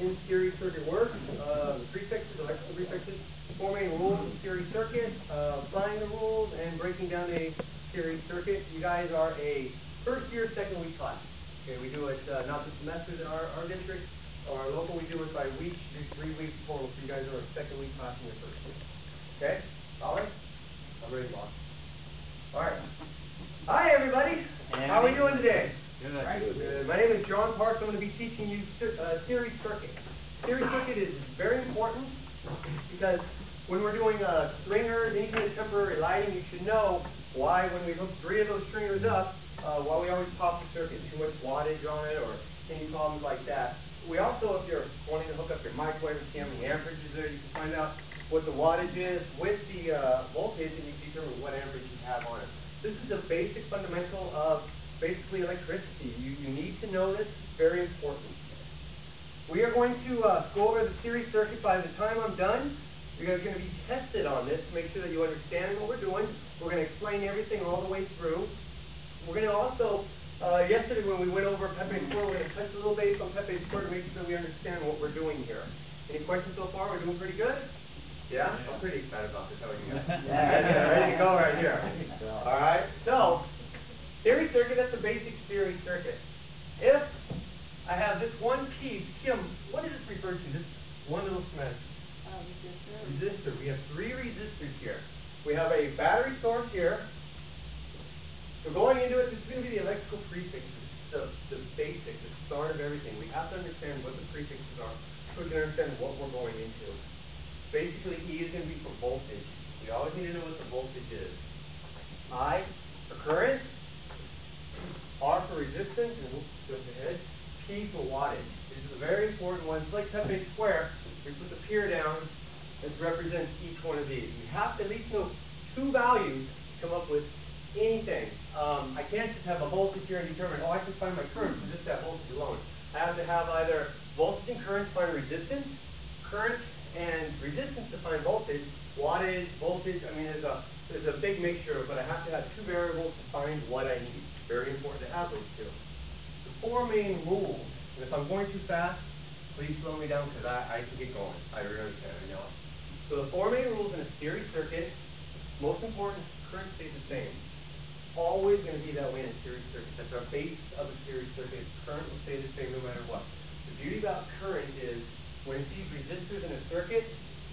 in series circuit works, the prefixes, electrical prefixes, four main rules of series circuit, applying the rules, and breaking down a series circuit. You guys are a first year, second week class. Okay, we do it not the semesters in our district or our local, we do it by weeks, do 3 weeks total, so you guys are a second week class in your first year. Okay? All right? I'm ready to walk. All right. Hi, everybody. How are we doing today? Good. Good. My name is John Parks. I'm going to be teaching you series circuit. Series circuit is very important because when we're doing stringers, any kind of temporary lighting, you should know why when we hook 3 of those stringers up, why we always pop the circuit, too much wattage on it or any problems like that. We also, if you're wanting to hook up your microwave and see how many amperage is there, you can find out what the wattage is with the voltage, and you can determine what amperage you have on it. This is a basic fundamental of basically electricity. You need to know this. It's very important. We are going to go over the series circuit. By the time I'm done, you guys are going to be tested on this to make sure that you understand what we're doing. We're going to explain everything all the way through. We're going to also, yesterday when we went over Pepe Square, we're going to touch a little base on Pepe Square to make sure that we understand what we're doing here. Any questions so far? We're doing pretty good? Yeah? I'm pretty excited about this. How are you guys? Ready to go right here. All right. So, series circuit, that's a basic series circuit. If I have this one piece, Kim, what is this referred to? This one little cement? Resistor. We have 3 resistors here. We have a battery source here. So going into it, this is going to be the electrical prefixes, the basic, the start of everything. We have to understand what the prefixes are so we can understand what we're going into. Basically, E is going to be for voltage. We always need to know what the voltage is. I for current, R for resistance, and we'll jump ahead, P for wattage. These are the very important ones. Like Pepe Square, we put the pier down that represents each one of these. You have to at least know 2 values to come up with anything. I can't just have a voltage here and determine, oh, I can find my current from just that voltage alone. I have to have either voltage and current to find resistance, current and resistance to find voltage, wattage, voltage. I mean, there's a big mixture, but I have to have 2 variables to find what I need. Very important to have those 2. The 4 main rules, and if I'm going too fast, please slow me down because I can get going. I really can, I know. So the 4 main rules in a series circuit, most important, current stays the same. Always going to be that way in a series circuit. That's our base of a series circuit. Current will stay the same no matter what. The beauty about current is when it sees resistors in a circuit,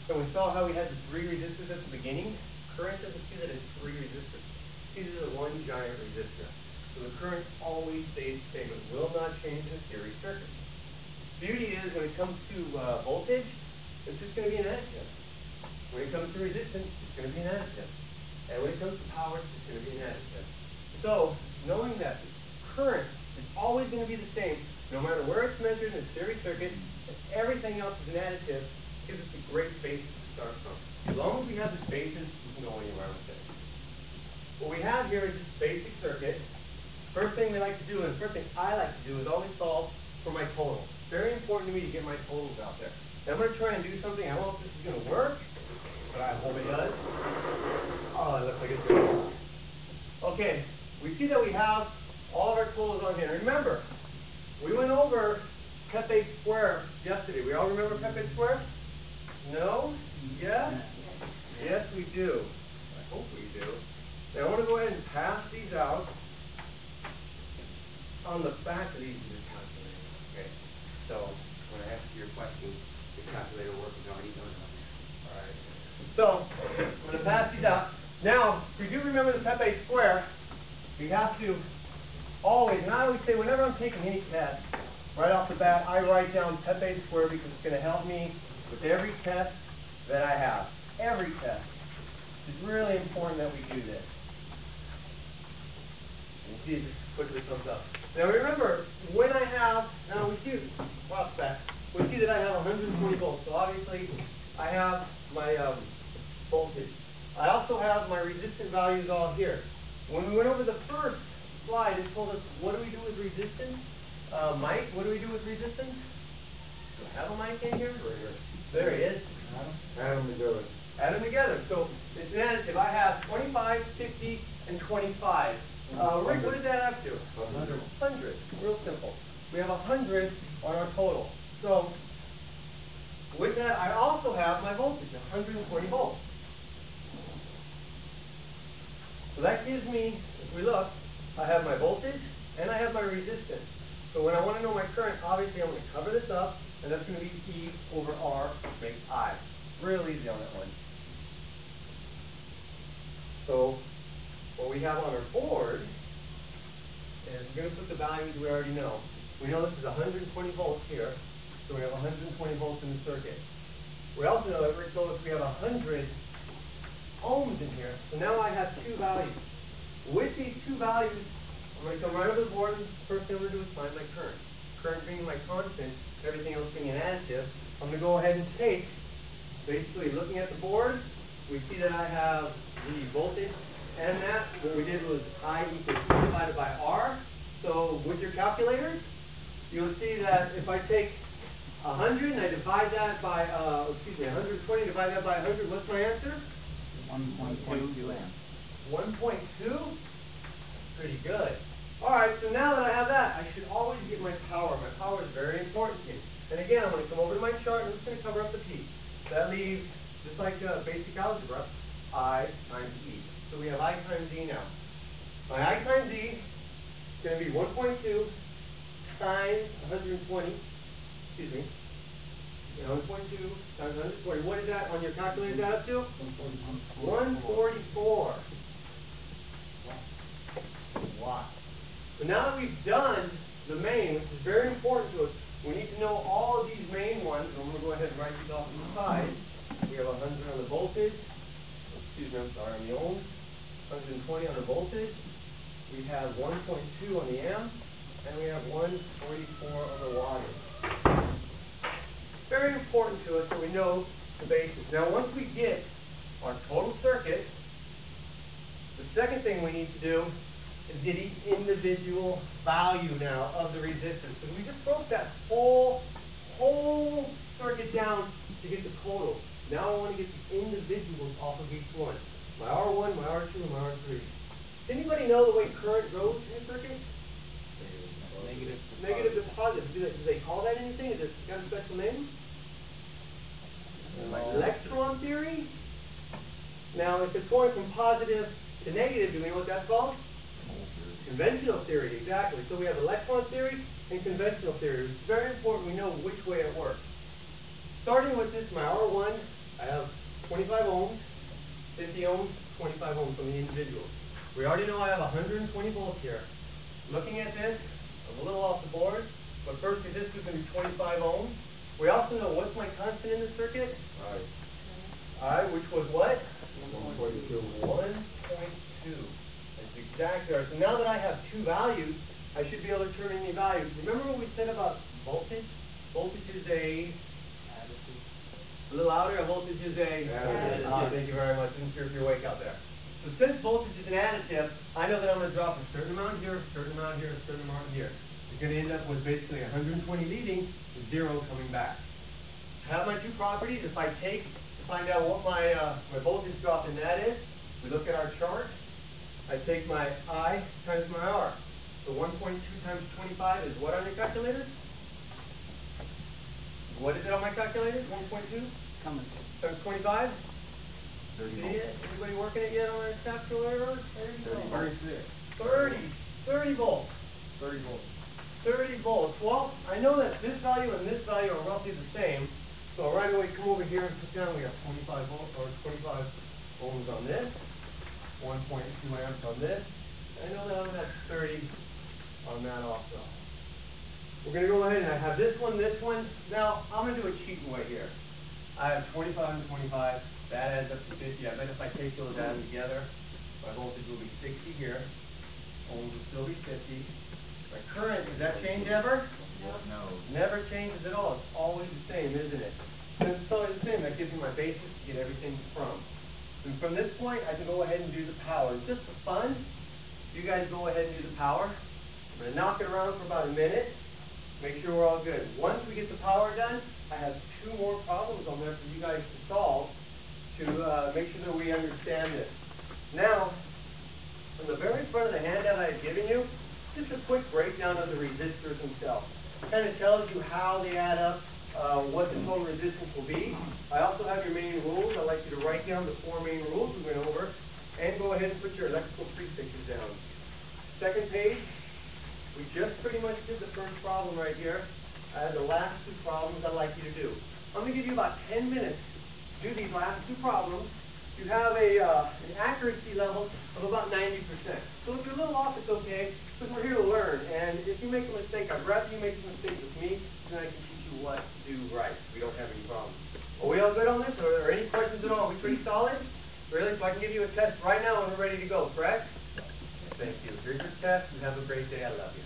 and we saw how we had the 3 resistors at the beginning, current doesn't see that as 3 resistors. It sees it as one giant resistor. So the current always stays the same. It will not change in a series circuit. The beauty is when it comes to voltage, it's just going to be an additive. When it comes to resistance, it's going to be an additive. And when it comes to power, it's going to be an additive. So, knowing that the current is always going to be the same, no matter where it's measured in a series circuit, and everything else is an additive, gives us a great basis to start from. As long as we have this basis, we can go anywhere with it. What we have here is this basic circuit. First thing we like to do, and the first thing I like to do, is always solve for my total. It's very important to me to get my totals out there. And I'm going to try and do something. I don't know if this is going to work, but I hope it does. Oh, it looks like it's good. Okay, we see that we have all of our totals on here. Remember, we went over Pepe Square yesterday. We all remember Pepe Square? No? Yes? Yes, we do. I hope we do. Now, I want to go ahead and pass these out. On the back of these is your calculator. Okay, so when I ask you your question, the calculator work is already done on there. All right. So, I'm going to pass these out. Now, if you do remember the Pepe Square, we have to always, and I always say whenever I'm taking any test, right off the bat, I write down Pepe Square because it's going to help me with every test that I have. Every test. It's really important that we do this. You see it just quickly comes up. Now remember, when I have, now we see, off that, we see that I have 120 volts. So obviously, I have my voltage. I also have my resistance values all here. When we went over the first slide, it told us, what do we do with resistance? Mike, what do we do with resistance? Do I have a mic in here? Right here. There he is. Add them together. Add them together. So it's an additive. I have 25, 50, and 25. Rick, what does that add to? 100. 100. Real simple. We have 100 on our total. So that, I also have my voltage, 120 volts. So that gives me, if we look, I have my voltage and I have my resistance. So when I want to know my current, obviously I'm going to cover this up, and that's going to be E over R makes I. Real easy on that one. So what we have on our board is we're going to put the values we already know. We know this is 120 volts here, so we have 120 volts in the circuit. We also know that we have 100 ohms in here. So now I have two values. With these two values, I'm going to come right over the board, and the first thing we're going to do is find my current. Current being my constant, everything else being an additive. I'm going to go ahead and take, basically looking at the board, we see that I have the voltage and that. What we did was I equals E divided by R. So with your calculators, you'll see that if I take 100 and I divide that by, 120, divide that by 100, what's my answer? 1.2 amps. 1.2? Pretty good. Alright, so now that I have that, I should always get my power. My power is very important to me. And again, I'm going to come over to my chart and I'm just going to cover up the P. That leaves, just like basic algebra, I times E. So we have I times E now. My I times E is going to be 1.2 times 120. Excuse me. 1.2 times 120. What is that on your calculator add up to? 144. Wow. So now that we've done the main, which is very important to us, we need to know all of these main ones. I'm going to go ahead and write these off on the side. We have 100 on the voltage. Excuse me, I'm sorry, on the ohms. 120 on the voltage. We have 1.2 on the amp. And we have 144 on the wattage. Very important to us so we know the basics. Now once we get our total circuit, the second thing we need to do is get each individual value now of the resistance. Because we just broke that whole circuit down to get the total. Now I want to get the individuals off of each one. My R1, my R2, and my R3. Does anybody know the way current goes in a circuit? Negative to positive. Do they call that anything? Is it got a special name? Electron theory? Now, if it's going from positive to negative, do we know what that's called? Conventional theory, exactly. So we have electron theory and conventional theory. It's very important we know which way it works. Starting with this, my R1, I have 25 ohms, 50 ohms, 25 ohms from the individuals. We already know I have 120 volts here. Looking at this, I'm a little off the board, but first resistance is going to be 25 ohms. We also know what's my constant in the circuit? I, which was what? 1.2. 1.2. That's exactly right. So now that I have two values, I should be able to turn any values. Remember what we said about voltage? Voltage is a little louder. Voltage is a additive. Thank you very much. I'm sure if you're awake out there. So since voltage is an additive, I know that I'm going to drop a certain amount here, a certain amount here, a certain amount here. You're going to end up with basically 120 leaving, 0 coming back. I have my two properties. If I take to find out what my voltage drop in that is, we look at our chart. I take my I times my R. So 1.2 times 25 is what on your calculator? What is it on my calculator? 1.2 times 25? 30 See volts. it? Anybody working it yet on their calculator? 36. 30 volts. 30 volts. 30 volts. Well, I know that this value and this value are roughly the same. So I'll right away come over here and put down we have 25 volts or 25 ohms on this. 1.2 amps on this. I know that I'm at 30 on that also. We're going to go ahead and I have this one. Now, I'm going to do a cheating way here. I have 25 and 25. That adds up to 50. I bet if I take those added together, my voltage will be 60 here. Ohms will still be 50. My current, does that change ever? No. Never changes at all. It's always the same, isn't it? So it's always the same. That gives me my basis to get everything from. And from this point, I can go ahead and do the power. Just for fun, you guys go ahead and do the power. I'm going to knock it around for about a minute. Make sure we're all good. Once we get the power done, I have two more problems on there for you guys to solve to make sure that we understand this. Now, on the very front of the handout I had given you, just a quick breakdown of the resistors themselves. It kind of tells you how they add up, what the total resistance will be. I also have your main rules. I'd like you to write down the 4 main rules we went over, and go ahead and put your electrical prefixes down. Second page, we just pretty much did the first problem right here. The last 2 problems I'd like you to do. I'm going to give you about 10 minutes to do these last 2 problems. You have an accuracy level of about 90%. So if you're a little off, it's okay, because we're here to learn. And if you make a mistake, I'd rather you make a mistake with me, then I can teach you what to do right. We don't have any problems. Are we all good on this? Are there any questions at all? Are we pretty solid? Really? So I can give you a test right now and we're ready to go, correct? Thank you. Here's your test. You have a great day. I love you.